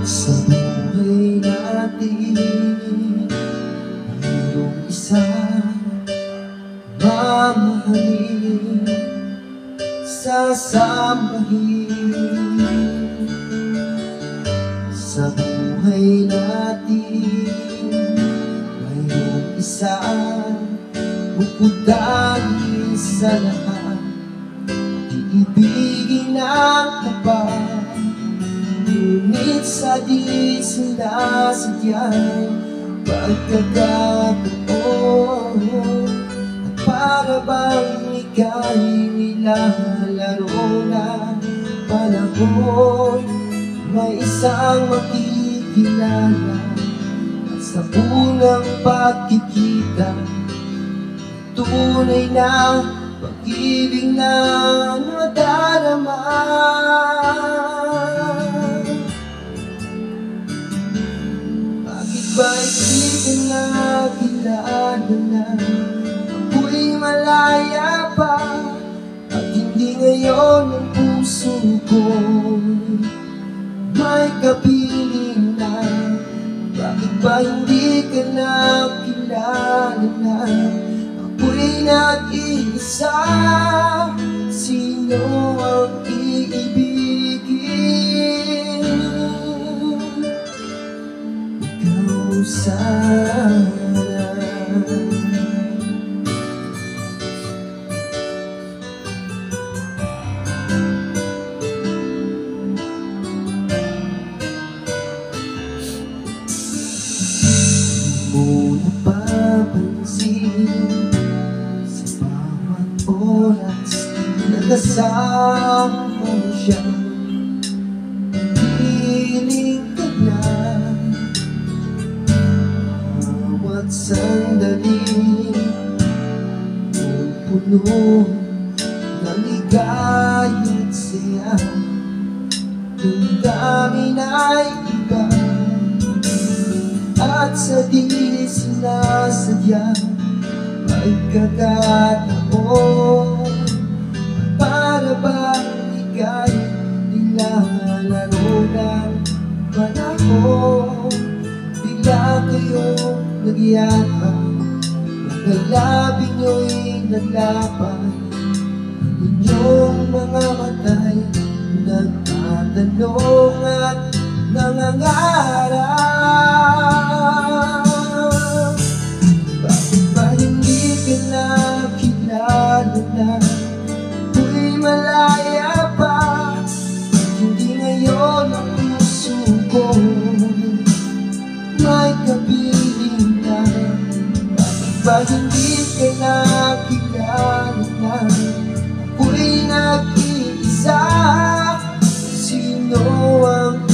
Sa buhay natin, mayroong isang mamahalin, sasambahin. Sa buhay natin, mayroong isang bukod dahil sa lahat, iibigin ang tapat. Ngunit sa di sinasadyang pagkakataon, at para bang ika'y nilalaro ng panahon, may isang makikilala at sa unang pagkikita, tunay na pag-ibig na nadarama. Bakit di ka nakilala na ako'y malaya pa, at hindi ngayon ang puso ko may kapiling na? Bakit ba hindi ka nakilala na ako'y nag-iisa? Sino ang iibigin? Sana mo napapansin sa bawat oras na kasama mo siya, piling ka na bawat sandali, puno ng ligaya at saya. Yung dami na'y iba, at sa di sinasadya pagkakataon, para bang ika'y nilalaro ng panahon. Bigla kayong nagyakap, mga labi nyo'y naglapan, ang inyong mga mata'y nagtatanong at nangangarap. Bakit ba hindi ka nakilala na ako'y malaya pa, at hindi ngayon ang puso ko may kapiling na? Bakit ba hindi ka nakilala na ako'y nag-iisa? Sino ang